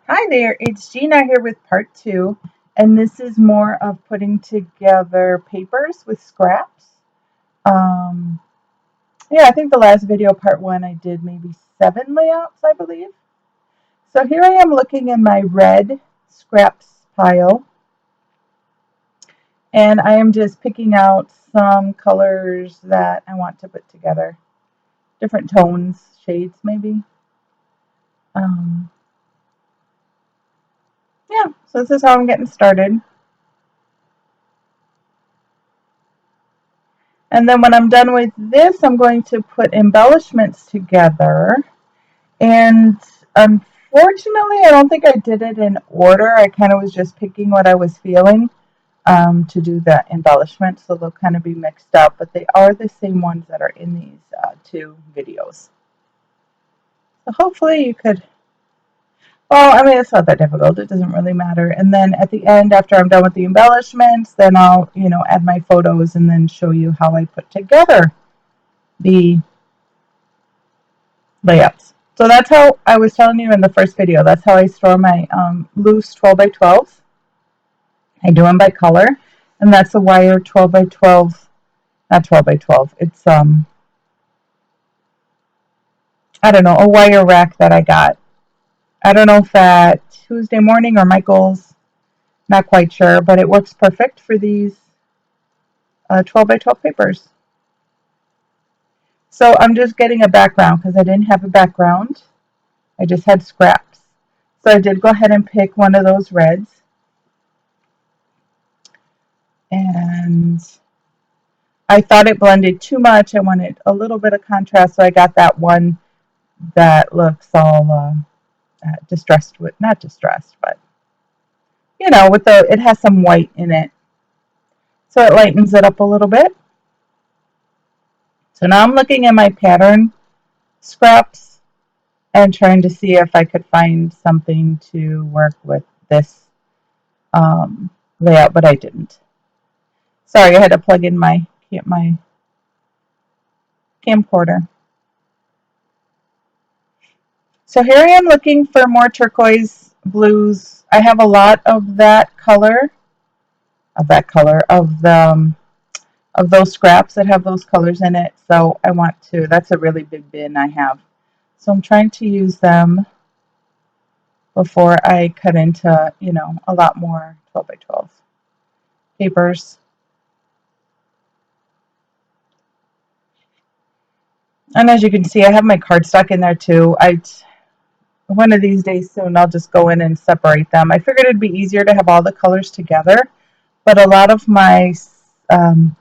Hi there, it's Gina here with part two, and this is more of putting together papers with scraps. Um, yeah, I think the last video, part one, I did maybe 7 layouts, I believe. So here I am looking in my red scraps pile, and I am just picking out some colors that I want to put together. Different tones, shades maybe. Um, yeah, so this is how I'm getting started. And then when I'm done with this, I'm going to put embellishments together. And unfortunately, I don't think I did it in order. I kind of was just picking what I was feeling to do the embellishments. So they'll kind of be mixed up, but they are the same ones that are in these two videos. So hopefully you could, well, I mean, it's not that difficult. It doesn't really matter. And then at the end, after I'm done with the embellishments, then I'll, add my photos and then show you how I put together the layouts. So that's how I was telling you in the first video. That's how I store my loose 12 by 12s. I do them by color, and that's a wire 12 by 12, not 12 by 12. It's I don't know, a wire rack that I got. I don't know if at Tuesday Morning or Michael's, not quite sure, but it works perfect for these 12 by 12 papers. So I'm just getting a background because I didn't have a background. I just had scraps. So I did go ahead and pick one of those reds. And I thought it blended too much. I wanted a little bit of contrast, so I got that one that looks all distressed with, not distressed, but with it has some white in it, so it lightens it up a little bit. So now I'm looking at my pattern scraps and trying to see if I could find something to work with this layout, but I didn't. Sorry, I had to plug in my camcorder. So here I am looking for more turquoise blues. I have a lot of that color, of those scraps that have those colors in it. So I want to, that's a really big bin I have. So I'm trying to use them before I cut into, a lot more 12 by 12 papers. And as you can see, I have my cardstock in there too. One of these days soon, I'll just go in and separate them. I figured it'd be easier to have all the colors together, but a lot of my the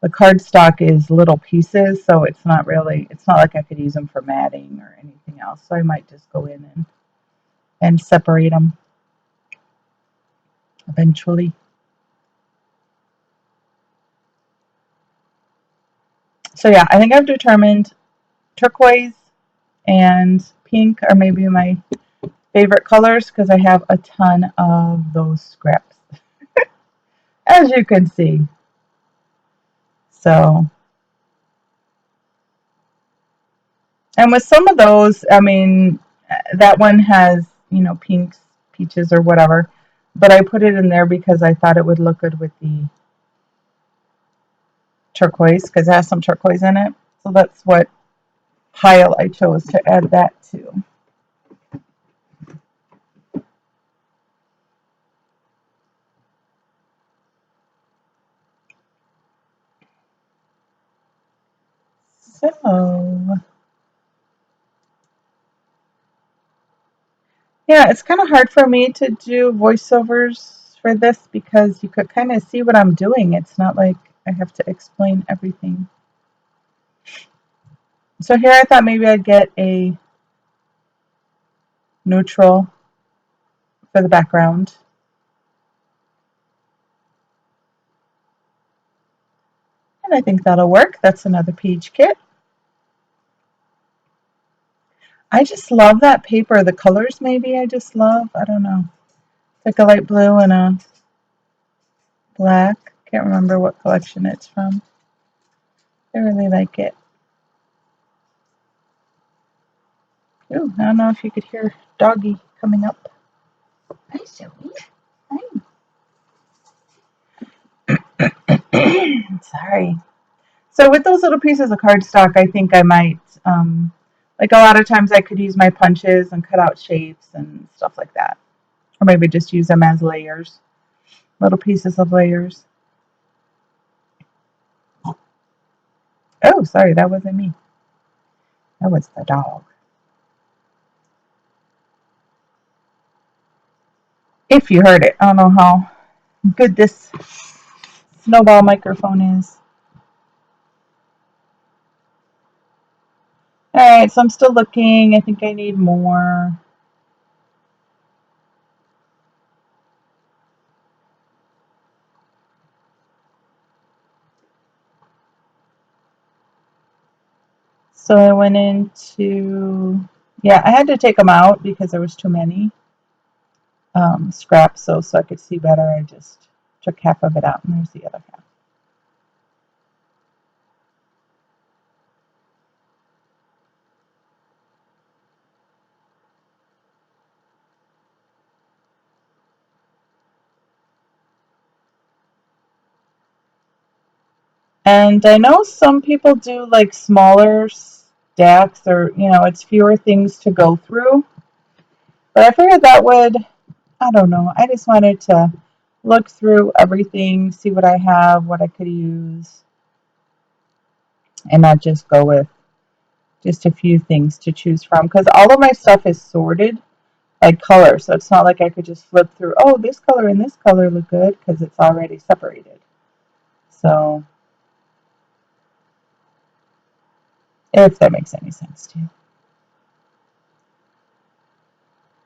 cardstock is little pieces, so it's not like I could use them for matting or anything else. So I might just go in and separate them eventually. So yeah, I think I've determined turquoise and pink are maybe my favorite colors because I have a ton of those scraps, as you can see. So, and with some of those, I mean, that one has, pinks, peaches, or whatever, but I put it in there because I thought it would look good with the turquoise because it has some turquoise in it. So that's what pile I chose to add that to. So, yeah, it's kind of hard for me to do voiceovers for this because you could kind of see what I'm doing. It's not like I have to explain everything. So here I thought maybe I'd get a neutral for the background. And I think that'll work. That's another Peach Kit. I just love that paper. The colors maybe I just love. I don't know. It's like a light blue and a black. Can't remember what collection it's from. I really like it. Ooh, I don't know if you could hear Doggy coming up. Hi, Zoe. Hi. Sorry. So with those little pieces of cardstock, I think I might, like a lot of times I could use my punches and cut out shapes and stuff like that. Or maybe just use them as layers, little pieces of layers. Oh, sorry, that wasn't me. That was the dog. If you heard it, I don't know how good this snowball microphone is. Alright, so I'm still looking. I think I need more. So I went into, yeah, I had to take them out because there was too many scraps, so I could see better. I just took half of it out, and there's the other half. And I know some people do like smaller stacks, or it's fewer things to go through. But I figured that would, I don't know, I just wanted to look through everything, see what I have, what I could use, and not just go with just a few things to choose from. Because all of my stuff is sorted by color, so it's not like I could just flip through, oh, this color and this color look good, because it's already separated. So, if that makes any sense to you.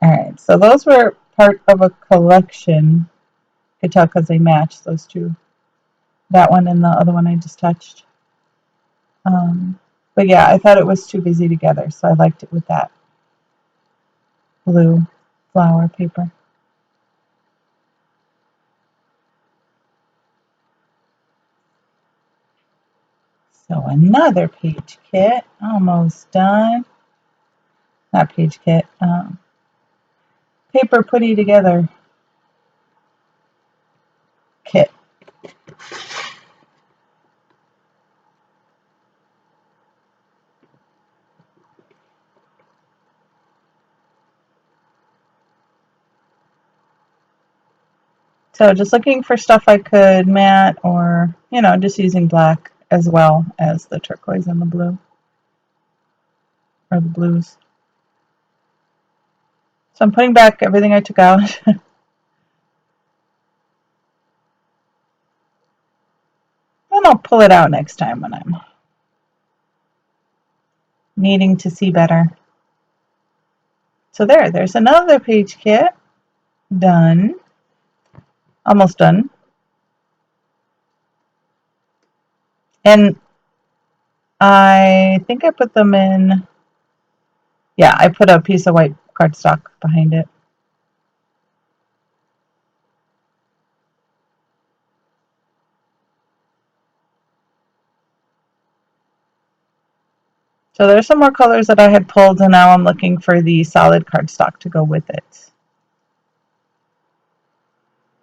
Alright, so those were part of a collection. I could tell because they match, those two. That one and the other one I just touched. But yeah, I thought it was too busy together, so I liked it with that blue flower paper. So another page kit, almost done. Not page kit, paper putty together kit. So just looking for stuff I could matte, or just using black as well as the turquoise and the blue, or the blues. So I'm putting back everything I took out. And I'll pull it out next time when I'm needing to see better. So there's another page kit. Done. Almost done. And I think I put them in, yeah, I put a piece of white cardstock behind it. So there's some more colors that I had pulled, and now I'm looking for the solid cardstock to go with it.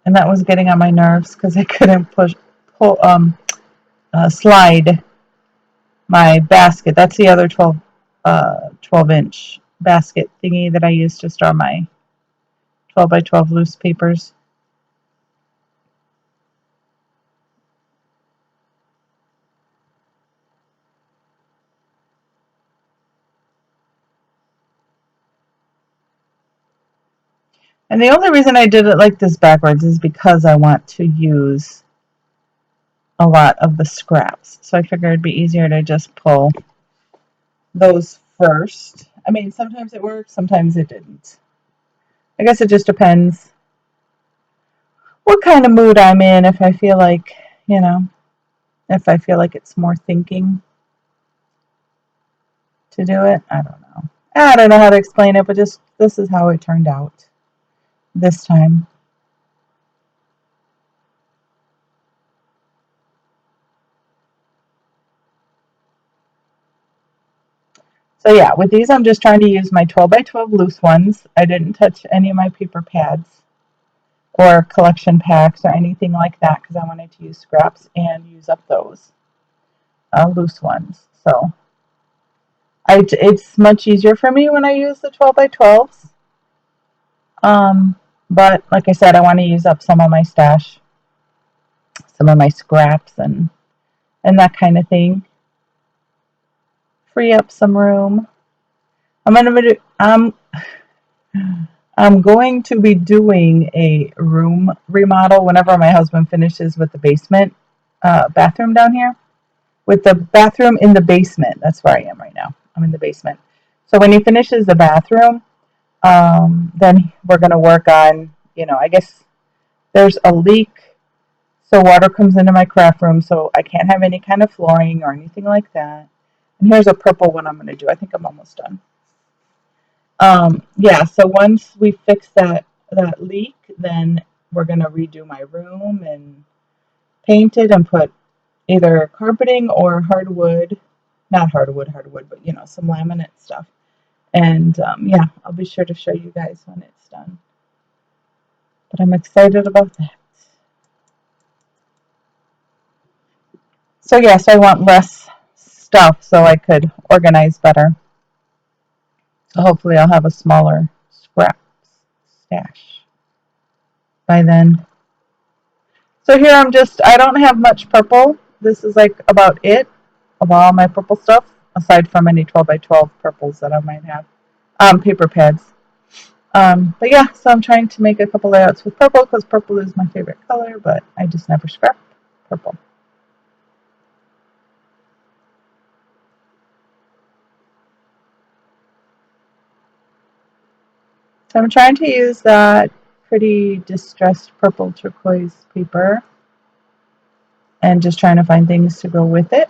And that was getting on my nerves because I couldn't slide my basket. That's the other 12-inch basket thingy that I used to store my 12 by 12 loose papers. And the only reason I did it like this backwards is because I want to use a lot of the scraps. So I figured it'd be easier to just pull those first. I mean, sometimes it worked, sometimes it didn't. I guess it just depends what kind of mood I'm in. If I feel like, if I feel like it's more thinking to do it, I don't know. I don't know how to explain it, but just this is how it turned out this time. So yeah, with these I'm just trying to use my 12 by 12 loose ones. I didn't touch any of my paper pads. or collection packs or anything like that because I wanted to use scraps and use up those loose ones. So it's much easier for me when I use the 12 by 12s. But like I said, I want to use up some of my stash, some of my scraps and that kind of thing. Free up some room. I'm going to be doing a room remodel whenever my husband finishes with the basement bathroom down here. With the bathroom in the basement. That's where I am right now. I'm in the basement. So when he finishes the bathroom, then we're going to work on, I guess there's a leak. So water comes into my craft room, so I can't have any kind of flooring or anything like that. And here's a purple one I'm going to do. I think I'm almost done. Yeah, so once we fix that leak, then we're going to redo my room and paint it and put either carpeting or hardwood, not hardwood, but some laminate stuff. And yeah, I'll be sure to show you guys when it's done. But I'm excited about that. So yes, I want less stuff so I could organize better. So hopefully I'll have a smaller scrap stash by then. So here I don't have much purple. This is like about it of all my purple stuff, aside from any 12 by 12 purples that I might have. Paper pads. But yeah, so I'm trying to make a couple layouts with purple because purple is my favorite color, but I just never scrap purple. So I'm trying to use that pretty distressed purple turquoise paper and just trying to find things to go with it.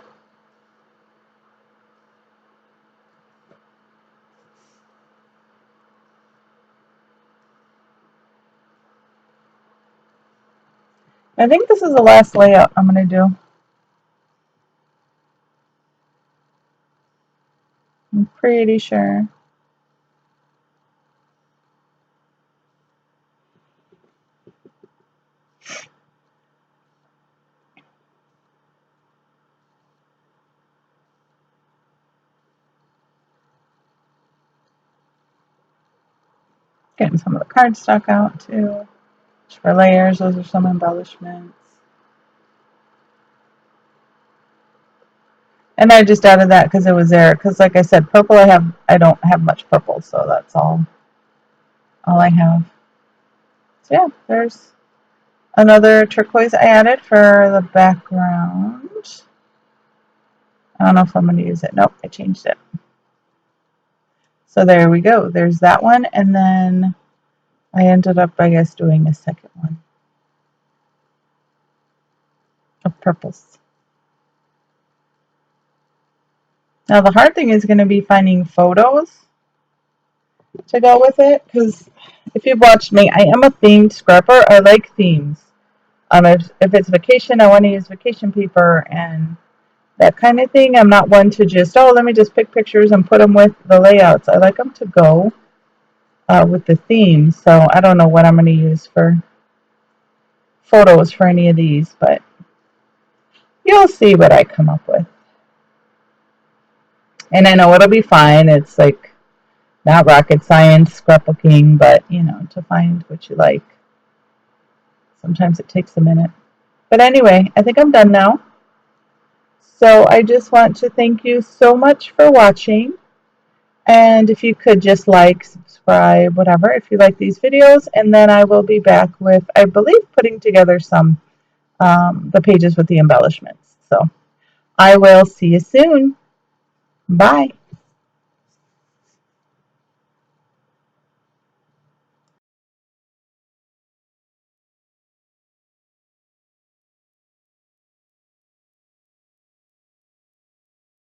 I think this is the last layout I'm going to do. I'm pretty sure. Getting some of the cardstock out too. For layers, those are some embellishments. And I just added that because it was there. Because like I said, purple I don't have much purple, so that's all I have. So yeah, there's another turquoise I added for the background. I don't know if I'm going to use it. Nope, I changed it. So there we go. There's that one. And then I ended up, I guess, doing a second one of purples. Now the hard thing is going to be finding photos to go with it, because if you've watched me, I am a themed scrapper. I like themes. If it's vacation, I want to use vacation paper and that kind of thing. I'm not one to just, let me just pick pictures and put them with the layouts. I like them to go with the themes. So I don't know what I'm going to use for photos for any of these, but you'll see what I come up with. And I know it'll be fine. It's like not rocket science scrapbooking, but to find what you like. Sometimes it takes a minute. But anyway, I think I'm done now. So I just want to thank you so much for watching. And if you could just like, subscribe, whatever, if you like these videos. And then I will be back with, I believe, putting together some, the pages with the embellishments. So I will see you soon. Bye.